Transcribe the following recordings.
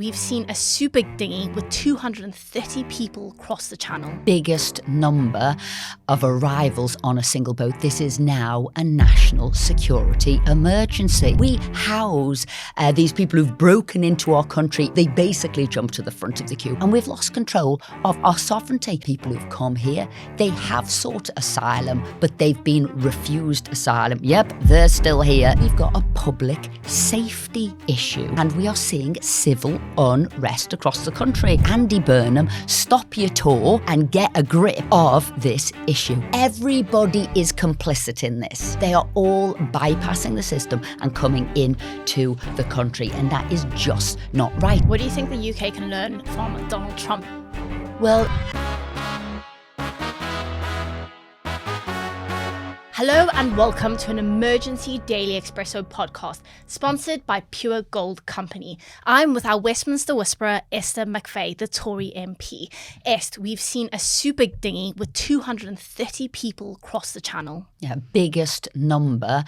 We've seen a super dinghy with 230 people cross the channel. Biggest number of arrivals on a single boat. This is now a national security emergency. We house these people who've broken into our country. They basically jump to the front of the queue, and we've lost control of our sovereignty. People who've come here, they have sought asylum, but they've been refused asylum. Yep, they're still here. We've got a public safety issue, and we are seeing civil unrest across the country. Andy Burnham, stop your tour and get a grip of this issue. Everybody is complicit in this. They are all bypassing the system and coming into the country, and that is just not right. What do you think the UK can learn from Donald Trump? Well, hello and welcome to an emergency Daily Expresso podcast sponsored by Pure Gold Company. I'm with our Westminster Whisperer, Esther McVey, the Tory MP. Est, we've seen a super dinghy with 230 people cross the channel. Yeah, biggest number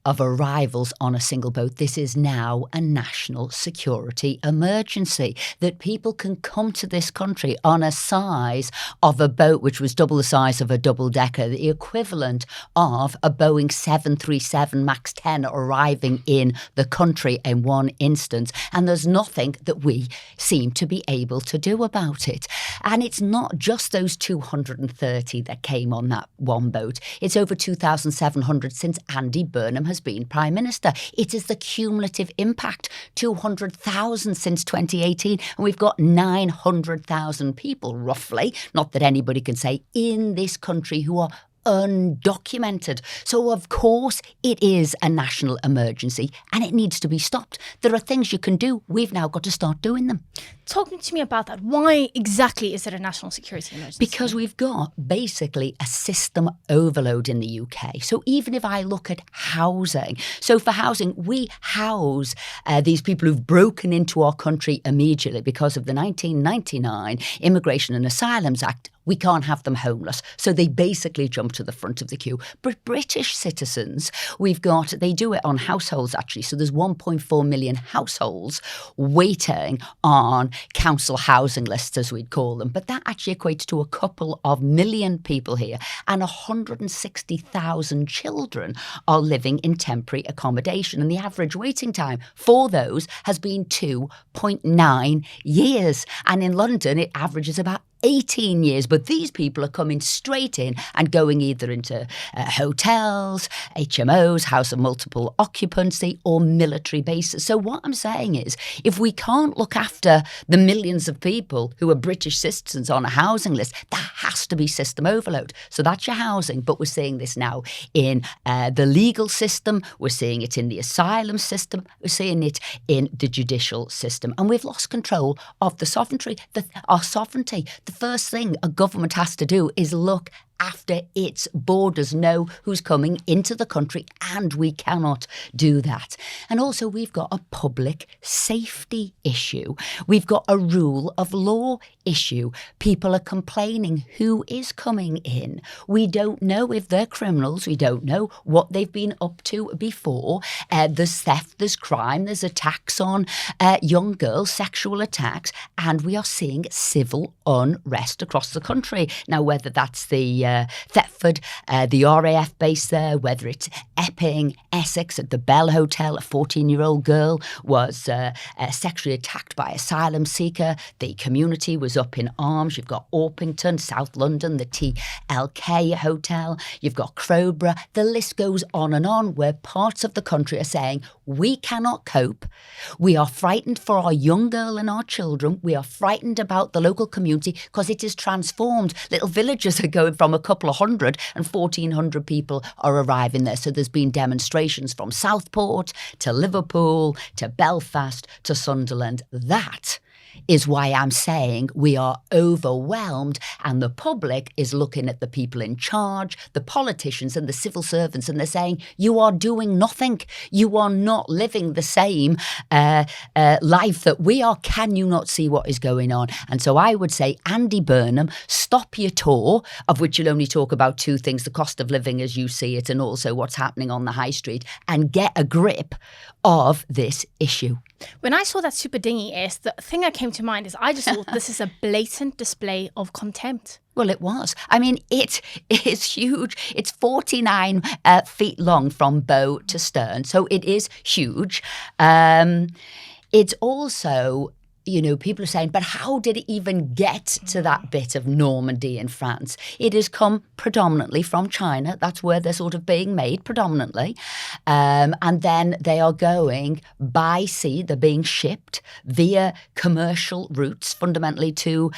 of arrivals on a single boat. This is now a national security emergency, that people can come to this country on a size of a boat which was double the size of a double-decker, the equivalent of a Boeing 737 MAX 10 arriving in the country in one instance. And there's nothing that we seem to be able to do about it. And it's not just those 230 that came on that one boat. It's over 2,700 since Andy Burnham has been Prime Minister. It is the cumulative impact, 200,000 since 2018. And we've got 900,000 people, roughly, not that anybody can say, in this country who are undocumented. So of course it is a national emergency and it needs to be stopped. There are things you can do. We've now got to start doing them. Talk to me about that. Why exactly is it a national security emergency? Because we've got basically a system overload in the UK. So even if I look at housing, so for housing, we house these people who've broken into our country immediately because of the 1999 Immigration and Asylums Act. We can't have them homeless. So they basically jump to the front of the queue. But British citizens, they do it on households actually. So there's 1.4 million households waiting on council housing lists, as we'd call them. But that actually equates to a couple of million people here. And 160,000 children are living in temporary accommodation. And the average waiting time for those has been 2.9 years. And in London, it averages about 18 years, but these people are coming straight in and going either into hotels, HMOs, house of multiple occupancy, or military bases. So what I'm saying is, if we can't look after the millions of people who are British citizens on a housing list, there has to be system overload. So that's your housing, but we're seeing this now in the legal system, we're seeing it in the asylum system, we're seeing it in the judicial system, and we've lost control of our sovereignty. The first thing a government has to do is look after its borders, know who's coming into the country, and we cannot do that. And also we've got a public safety issue. We've got a rule of law issue. People are complaining who is coming in. We don't know if they're criminals. We don't know what they've been up to before. There's theft, there's crime, there's attacks on young girls, sexual attacks, and we are seeing civil unrest across the country. Now, whether that's the Thetford, the RAF base there, whether it's Epping, Essex at the Bell Hotel, a 14-year-old girl was sexually attacked by asylum seeker. The community was up in arms. You've got Orpington, South London, the TLK Hotel. You've got Crowborough. The list goes on where parts of the country are saying, we cannot cope. We are frightened for our young girl and our children. We are frightened about the local community because it is transformed. Little villages are going from a couple of hundred and 1,400 people are arriving there. So there's been demonstrations from Southport to Liverpool to Belfast to Sunderland. That is why I'm saying we are overwhelmed, and the public is looking at the people in charge, the politicians and the civil servants, and they're saying, you are doing nothing. You are not living the same life that we are. Can you not see what is going on? And so I would say, Andy Burnham, stop your tour, of which you'll only talk about two things, the cost of living as you see it and also what's happening on the high street, and get a grip of this issue. When I saw that super dinghy, the thing that came to mind is I just thought this is a blatant display of contempt. Well, it was. I mean, it is huge. It's 49 feet long from bow to stern, so it is huge. It's also, people are saying, but how did it even get to that bit of Normandy in France? It has come predominantly from China. That's where they're sort of being made predominantly. And then they are going by sea. They're being shipped via commercial routes, fundamentally to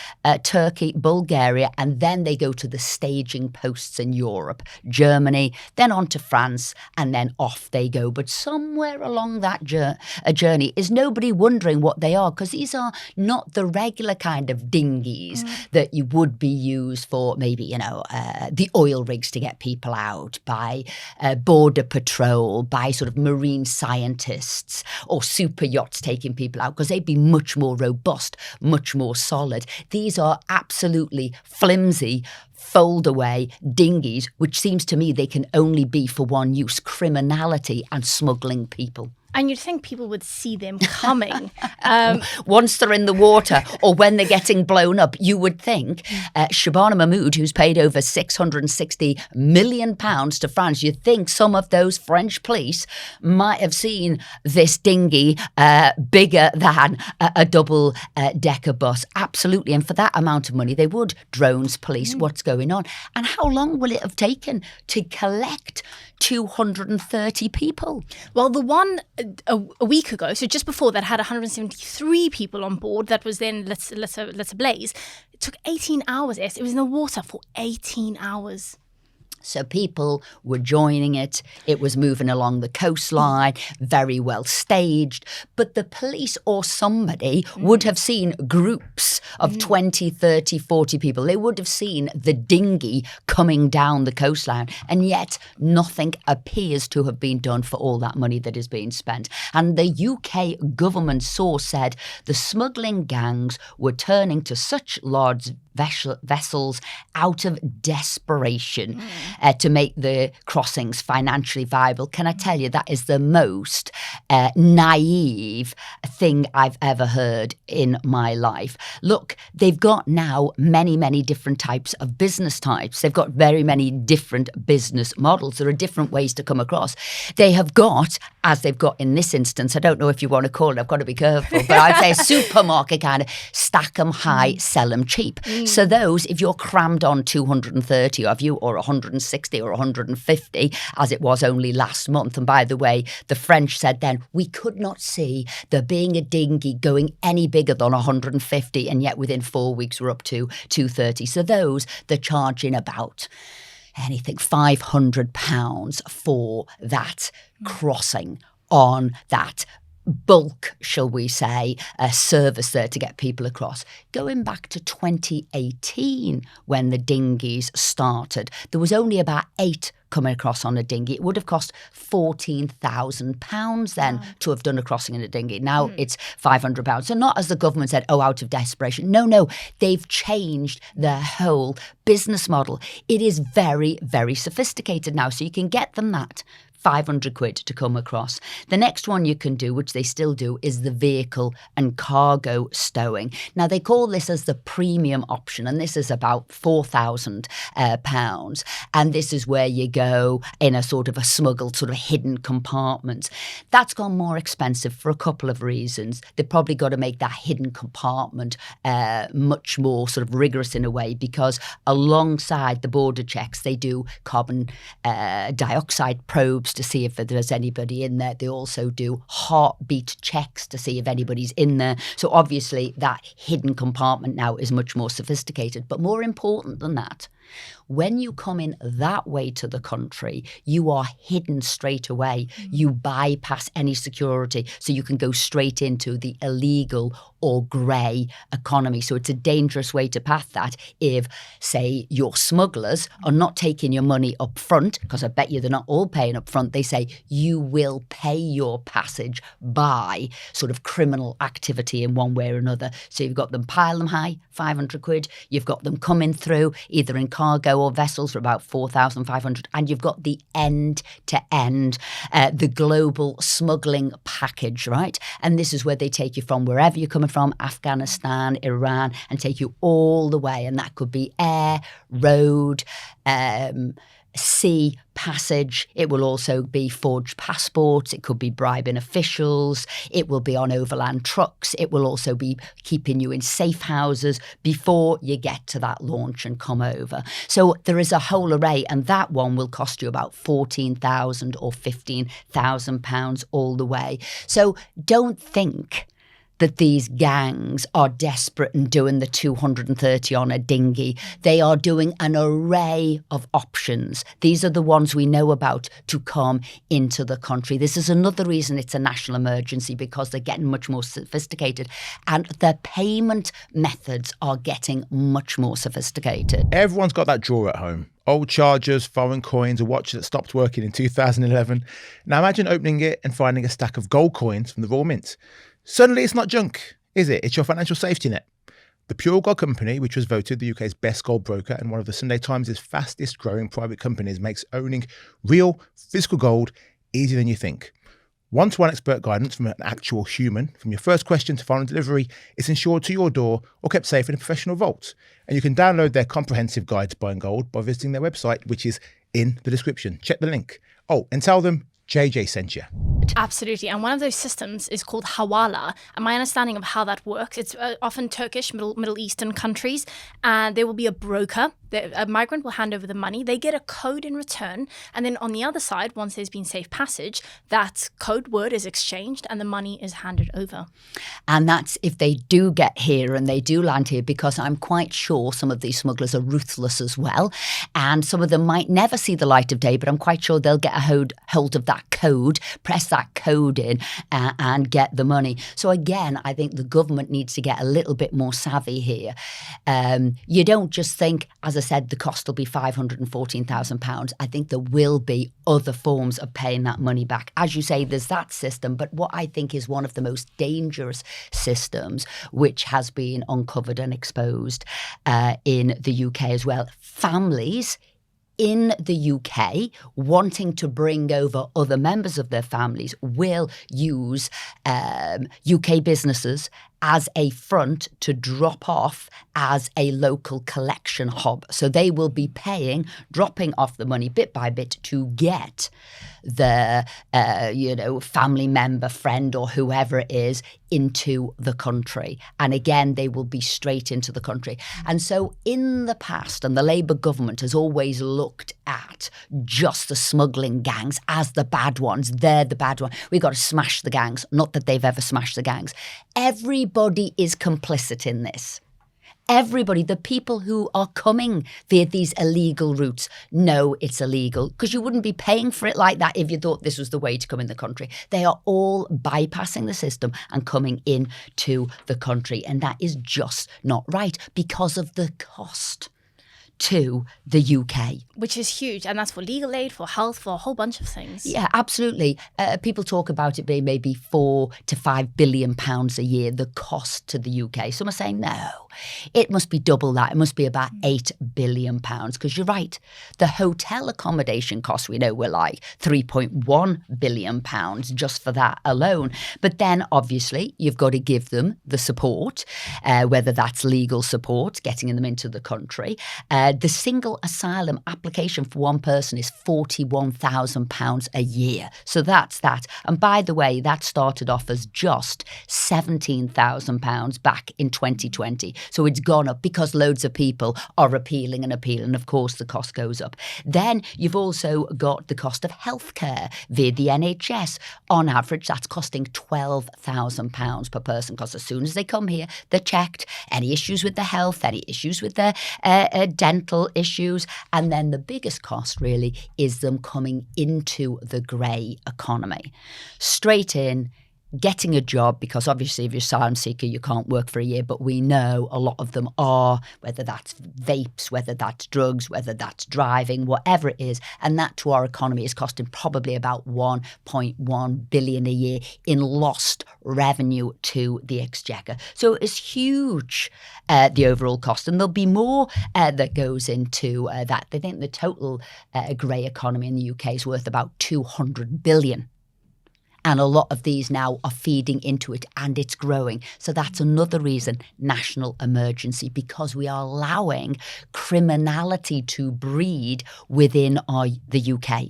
Turkey, Bulgaria, and then they go to the staging posts in Europe, Germany, then on to France, and then off they go. But somewhere along that journey is nobody wondering what they are, because these are not the regular kind of dinghies that you would be used for maybe, the oil rigs to get people out, by border patrol, by sort of marine scientists or super yachts taking people out, because they'd be much more robust, much more solid. These are absolutely flimsy, fold away dinghies, which seems to me they can only be for one use: criminality and smuggling people. And you'd think people would see them coming. Once they're in the water or when they're getting blown up, you would think Shabana Mahmoud, who's paid over £660 million to France, you'd think some of those French police might have seen this dinghy bigger than a double-decker bus. Absolutely. And for that amount of money, they would. Drones, police, what's going on? And how long will it have taken to collect 230 people? Well, the one a week ago, so just before that, had 173 people on board. That was then let's ablaze. It took 18 hours. It was in the water for 18 hours. So people were joining it. It was moving along the coastline, very well staged. But the police or somebody would have seen groups of 20, 30, 40 people. They would have seen the dinghy coming down the coastline. And yet nothing appears to have been done for all that money that is being spent. And the UK government source said the smuggling gangs were turning to such large vessels out of desperation to make the crossings financially viable. Can I tell you, that is the most naive thing I've ever heard in my life. Look, they've got now many, many different types of business types. They've got very many different business models. There are different ways to come across. They have got, as they've got in this instance, I don't know if you want to call it, I've got to be careful, but I'd say a supermarket kind of stack them high, sell them cheap. So those, if you're crammed on 230 of you, or 160 or 150, as it was only last month. And by the way, the French said then, we could not see there being a dinghy going any bigger than 150, and yet within 4 weeks we're up to 230. So those, they're charging about anything £500 for that crossing on that bulk, shall we say, service there to get people across. Going back to 2018, when the dinghies started, there was only about 8 coming across on a dinghy. It would have cost £14,000 then to have done a crossing in a dinghy. Now it's £500. So not, as the government said, out of desperation. No, they've changed their whole business model. It is very, very sophisticated now. So you can get them that £500 to come across. The next one you can do, which they still do, is the vehicle and cargo stowing. Now, they call this as the premium option, and this is about £4,000. And this is where you go in a sort of a smuggled, sort of hidden compartment. That's gone more expensive for a couple of reasons. They've probably got to make that hidden compartment much more sort of rigorous in a way, because alongside the border checks, they do carbon dioxide probes to see if there's anybody in there. They also do heartbeat checks to see if anybody's in there. So obviously that hidden compartment now is much more sophisticated. But more important than that, when you come in that way to the country, you are hidden straight away. You bypass any security, so you can go straight into the illegal or grey economy. So it's a dangerous way to path that if, say, your smugglers are not taking your money up front, because I bet you they're not all paying up front. They say you will pay your passage by sort of criminal activity in one way or another. So you've got them pile them high, £500. You've got them coming through either in cargo or vessels for about 4,500. And you've got the end-to-end, the global smuggling package, right? And this is where they take you from wherever you're coming from, Afghanistan, Iran, and take you all the way. And that could be air, road, sea passage. It will also be forged passports. It could be bribing officials. It will be on overland trucks. It will also be keeping you in safe houses before you get to that launch and come over. So there is a whole array, and that one will cost you about 14,000 or 15,000 pounds all the way. So don't think that these gangs are desperate and doing the 230 on a dinghy. They are doing an array of options. These are the ones we know about to come into the country. This is another reason it's a national emergency, because they're getting much more sophisticated and the payment methods are getting much more sophisticated. Everyone's got that drawer at home. Old chargers, foreign coins, a watch that stopped working in 2011. Now imagine opening it and finding a stack of gold coins from the Royal Mint. Suddenly it's not junk, is it? It's your financial safety net. The Pure Gold Company, which was voted the UK's best gold broker and one of the Sunday Times' fastest growing private companies, makes owning real physical gold easier than you think. One-to-one expert guidance from an actual human, from your first question to final delivery, is insured to your door or kept safe in a professional vault. And you can download their comprehensive guide to buying gold by visiting their website, which is in the description. Check the link. Oh, and tell them JJ sent you. Absolutely. And one of those systems is called Hawala. And my understanding of how that works, it's often Turkish, Middle Eastern countries, and there will be a broker. A migrant will hand over the money. They get a code in return. And then on the other side, once there's been safe passage, that code word is exchanged and the money is handed over. And that's if they do get here and they do land here, because I'm quite sure some of these smugglers are ruthless as well. And some of them might never see the light of day, but I'm quite sure they'll get a hold of that code, press that code in and get the money. So again, I think the government needs to get a little bit more savvy here. You don't just think, as I said, the cost will be £514,000. I think there will be other forms of paying that money back. As you say, there's that system, but what I think is one of the most dangerous systems, which has been uncovered and exposed in the UK as well, families in the UK wanting to bring over other members of their families will use UK businesses as a front to drop off as a local collection hub. So they will be dropping off the money bit by bit to get the, family member, friend or whoever it is into the country. And again, they will be straight into the country. And so in the past, and the Labour government has always looked at just the smuggling gangs as the bad ones. They're the bad one. We've got to smash the gangs. Not that they've ever smashed the gangs. Everybody is complicit in this. Everybody, the people who are coming via these illegal routes, know it's illegal, because you wouldn't be paying for it like that if you thought this was the way to come in the country. They are all bypassing the system and coming into the country. And that is just not right because of the cost to the UK. Which is huge. And that's for legal aid, for health, for a whole bunch of things. Yeah, absolutely. People talk about it being maybe £4 to £5 billion a year, the cost to the UK. Some are saying, no, it must be double that. It must be about £8 billion. Because you're right, the hotel accommodation costs we know were like £3.1 billion just for that alone. But then obviously you've got to give them the support, whether that's legal support, getting them into the country. The single asylum application for one person is £41,000 a year. So that's that. And by the way, that started off as just £17,000 back in 2020. So it's gone up because loads of people are appealing. And of course, the cost goes up. Then you've also got the cost of healthcare via the NHS. On average, that's costing £12,000 per person, because as soon as they come here, they're checked. Any issues with their health, any issues with their dental issues. And then the biggest cost really is them coming into the grey economy. Straight in, getting a job, because obviously if you're asylum seeker, you can't work for a year, but we know a lot of them are, whether that's vapes, whether that's drugs, whether that's driving, whatever it is. And that to our economy is costing probably about 1.1 billion a year in lost revenue to the exchequer. So it's huge, the overall cost. And there'll be more that goes into that. They think the total grey economy in the UK is worth about 200 billion. And a lot of these now are feeding into it, and it's growing. So that's another reason, national emergency, because we are allowing criminality to breed within the UK.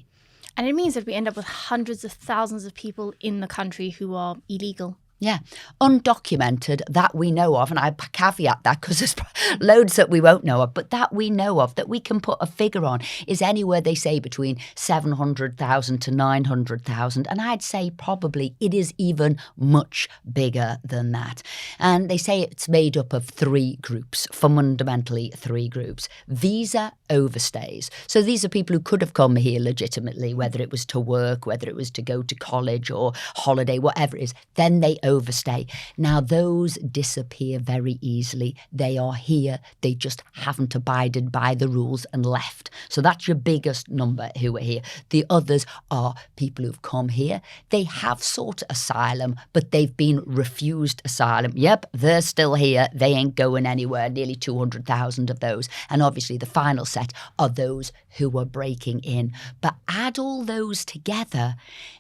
And it means that we end up with hundreds of thousands of people in the country who are illegal. Yeah, undocumented that we know of, and I caveat that because there's loads that we won't know of, but that we know of, that we can put a figure on, is anywhere, they say, between 700,000 to 900,000. And I'd say probably it is even much bigger than that. And they say it's made up of three groups, fundamentally three groups. Visa overstays. So these are people who could have come here legitimately, whether it was to work, whether it was to go to college or holiday, whatever it is. Then they overstay. Now, those disappear very easily. They are here. They just haven't abided by the rules and left. So that's your biggest number who are here. The others are people who've come here. They have sought asylum, but they've been refused asylum. Yep, they're still here. They ain't going anywhere. Nearly 200,000 of those. And obviously the final set are those who are breaking in. But add all those together,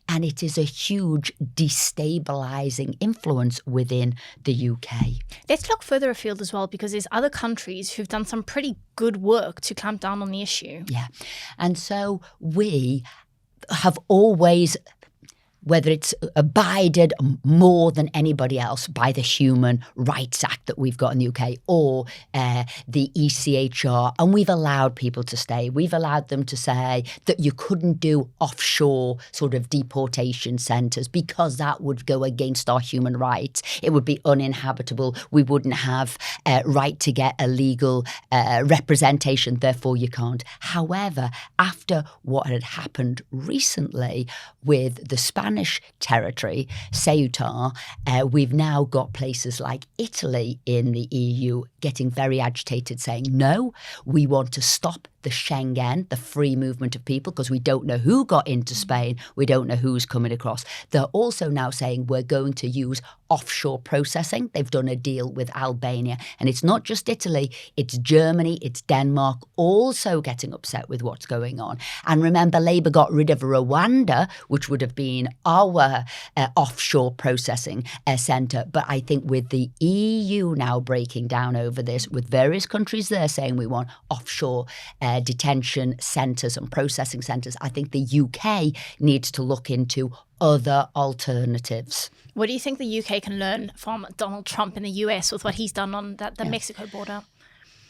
and it is a huge destabilising influence within the UK. Let's look further afield as well, because there's other countries who've done some pretty good work to clamp down on the issue. Yeah. And so we have always, whether it's abided more than anybody else by the Human Rights Act that we've got in the UK, or the ECHR, and we've allowed people to stay. We've allowed them to say that you couldn't do offshore sort of deportation centres because that would go against our human rights. It would be uninhabitable. We wouldn't have right to get a legal representation, therefore you can't. However, after what had happened recently with the Spanish territory, Ceuta, we've now got places like Italy in the EU getting very agitated, saying, no, we want to stop the Schengen, the free movement of people, because we don't know who got into Spain. We don't know who's coming across. They're also now saying we're going to use offshore processing. They've done a deal with Albania. And it's not just Italy, it's Germany, it's Denmark, also getting upset with what's going on. And remember, Labour got rid of Rwanda, which would have been our offshore processing centre. But I think with the EU now breaking down over this, with various countries there saying we want offshore detention centres and processing centres, I think the UK needs to look into other alternatives. What do you think the UK can learn from Donald Trump in the US with what he's done on the Mexico border?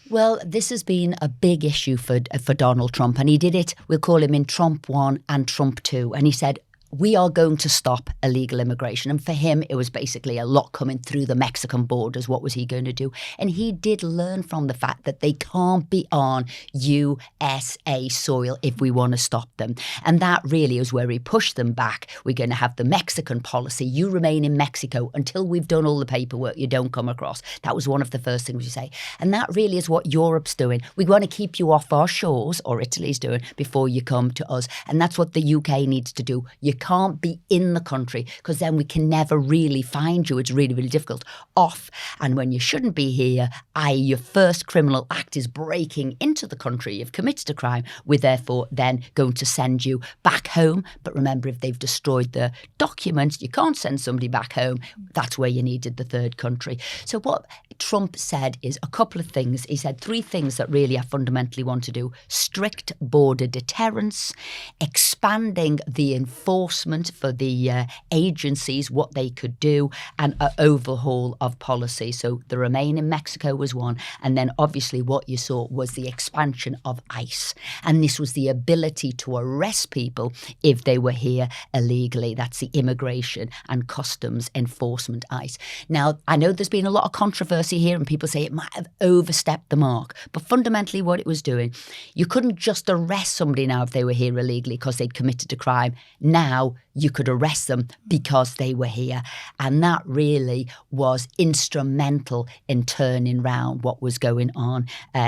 Well, this has been a big issue for Donald Trump, and he did it, we'll call him in Trump 1 and Trump 2, and he said, we are going to stop illegal immigration. And for him, it was basically a lot coming through the Mexican borders. What was he going to do? And he did learn from the fact that they can't be on USA soil if we want to stop them. And that really is where he pushed them back. We're going to have the Mexican policy. You remain in Mexico until we've done all the paperwork. You don't come across. That was one of the first things we say. And that really is what Europe's doing. We want to keep you off our shores, or Italy's doing, before you come to us. And that's what the UK needs to do. You can't be in the country, because then we can never really find you. It's really, really difficult. Off. And when you shouldn't be here, i.e. your first criminal act is breaking into the country, you've committed a crime, we're therefore then going to send you back home. But remember, if they've destroyed the documents, you can't send somebody back home. That's where you needed the third country. So what Trump said is a couple of things. He said three things that really I fundamentally want to do: strict border deterrence, expanding the enforcement for the agencies, what they could do, and an overhaul of policy. So the Remain in Mexico was one. And then obviously what you saw was the expansion of ICE. And this was the ability to arrest people if they were here illegally. That's the Immigration and Customs Enforcement, ICE. Now, I know there's been a lot of controversy here and people say it might have overstepped the mark. But fundamentally what it was doing, you couldn't just arrest somebody now if they were here illegally because they'd committed a crime. Now now you could arrest them because they were here. And that really was instrumental in turning round what was going on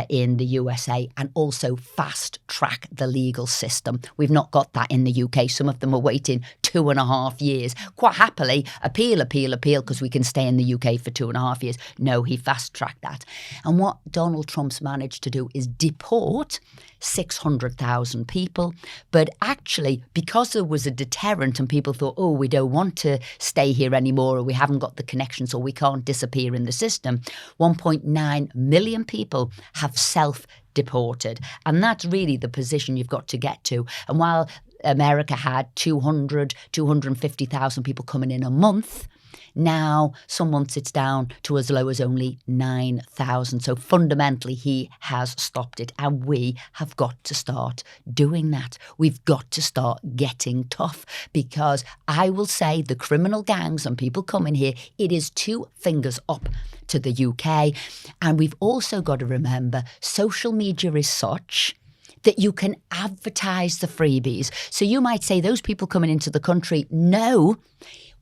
in the USA, and also fast track the legal system. We've not got that in the UK. Some of them are waiting 2.5 years. Quite happily, appeal, because we can stay in the UK for 2.5 years. No, he fast tracked that. And what Donald Trump's managed to do is deport 600,000 people. But actually, because there was a deterrent and people thought, oh, we don't want to stay here anymore, or we haven't got the connections, or we can't disappear in the system, 1.9 million people have self-deported. And that's really the position you've got to get to. And while America had 250,000 people coming in a month, now some months it's down to as low as only 9,000. So fundamentally, he has stopped it. And we have got to start doing that. We've got to start getting tough, because I will say the criminal gangs and people coming here, it is 2 fingers up to the UK. And we've also got to remember social media is such that you can advertise the freebies. So you might say those people coming into the country know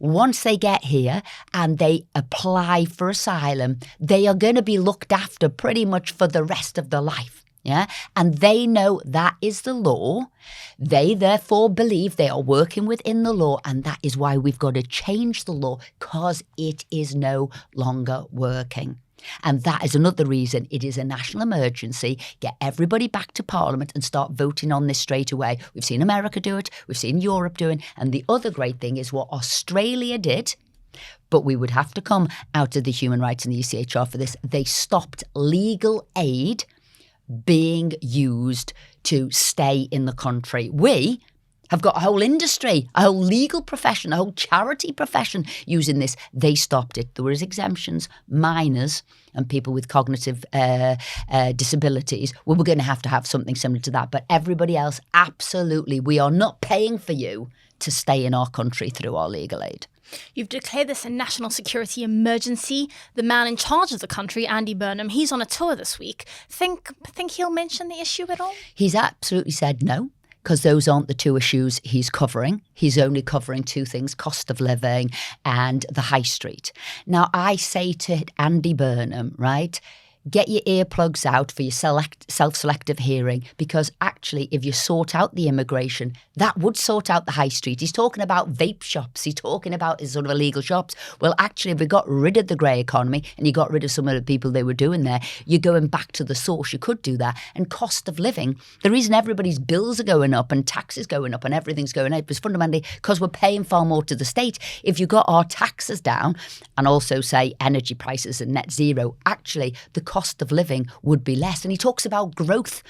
once they get here and they apply for asylum, they are going to be looked after pretty much for the rest of their life. Yeah. And they know that is the law. They therefore believe they are working within the law. And that is why we've got to change the law, because it is no longer working. And that is another reason it is a national emergency. Get everybody back to Parliament and start voting on this straight away. We've seen America do it. We've seen Europe doing. And the other great thing is what Australia did. But we would have to come out of the human rights and the ECHR for this. They stopped legal aid being used to stay in the country. We have got a whole industry, a whole legal profession, a whole charity profession using this. They stopped it. There was exemptions, minors and people with cognitive disabilities. We were going to have something similar to that. But everybody else, absolutely, we are not paying for you to stay in our country through our legal aid. You've declared this a national security emergency. The man in charge of the country, Andy Burnham, he's on a tour this week. Think he'll mention the issue at all? He's absolutely said no, because those aren't the 2 issues he's covering. He's only covering 2 things, cost of living and the high street. Now, I say to Andy Burnham, right, get your earplugs out for your self-selective hearing, because actually if you sort out the immigration, that would sort out the high street. He's talking about vape shops. He's talking about his sort of illegal shops. Well, actually, if we got rid of the grey economy and you got rid of some of the people they were doing there, you're going back to the source. You could do that. And cost of living, the reason everybody's bills are going up and taxes going up and everything's going up is fundamentally because we're paying far more to the state. If you got our taxes down and also say energy prices and net zero, actually the cost of living would be less. And he talks about growth.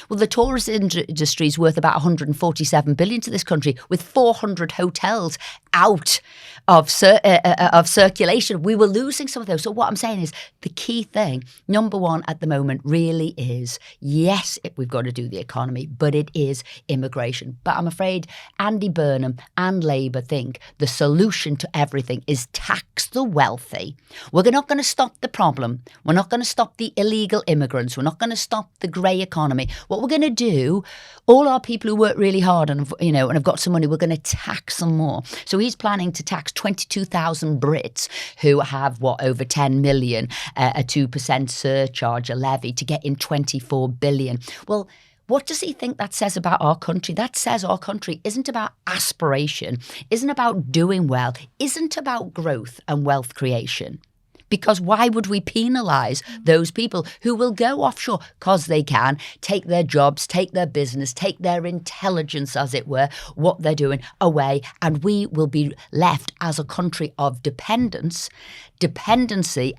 Well, the tourist industry is worth about 147 billion to this country, with 400 hotels out of circulation. We were losing some of those. So what I'm saying is the key thing, number one at the moment, really is, yes, we've got to do the economy, but it is immigration. But I'm afraid Andy Burnham and Labour think the solution to everything is tax the wealthy. We're not going to stop the problem. We're not going to stop the illegal immigrants. We're not going to stop the grey economy. What we're going to do, all our people who work really hard and have got some money, we're going to tax them more. So he's planning to tax 22,000 Brits who have, over 10 million, a 2% surcharge, a levy, to get in 24 billion. Well, what does he think that says about our country? That says our country isn't about aspiration, isn't about doing well, isn't about growth and wealth creation. Because why would we penalise those people who will go offshore? Because they can take their jobs, take their business, take their intelligence, as it were, what they're doing away. And we will be left as a country of dependency,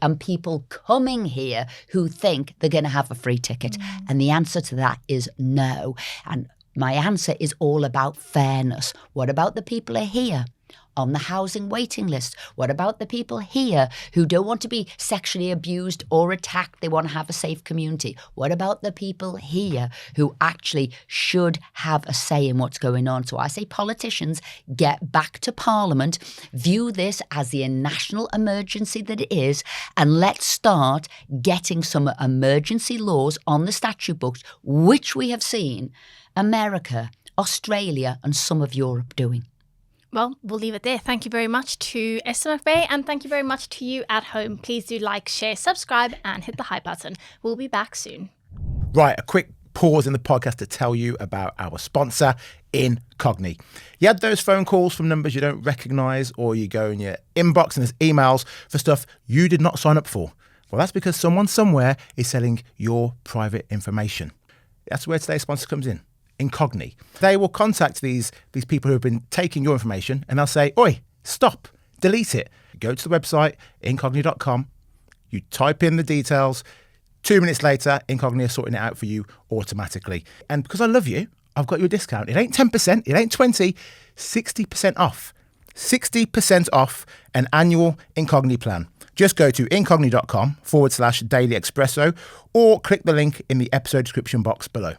and people coming here who think they're going to have a free ticket. And the answer to that is no. And my answer is all about fairness. What about the people who are here on the housing waiting list? What about the people here who don't want to be sexually abused or attacked? They want to have a safe community. What about the people here who actually should have a say in what's going on? So I say, politicians, get back to Parliament, view this as the national emergency that it is, and let's start getting some emergency laws on the statute books, which we have seen America, Australia and some of Europe doing. Well, we'll leave it there. Thank you very much to Esther McVey, and thank you very much to you at home. Please do like, share, subscribe, and hit the hype button. We'll be back soon. Right, a quick pause in the podcast to tell you about our sponsor, Incogni. You had those phone calls from numbers you don't recognise, or you go in your inbox and there's emails for stuff you did not sign up for. Well, that's because someone somewhere is selling your private information. That's where today's sponsor comes in, Incogni. They will contact these people who have been taking your information, and they'll say, oi, stop, delete it. Go to the website, incogni.com, you type in the details, 2 minutes later, Incogni are sorting it out for you automatically. And because I love you, I've got you a discount. It ain't 10%, it ain't 20, 60% off. 60% off an annual Incogni plan. Just go to incogni.com/Daily Expresso or click the link in the episode description box below.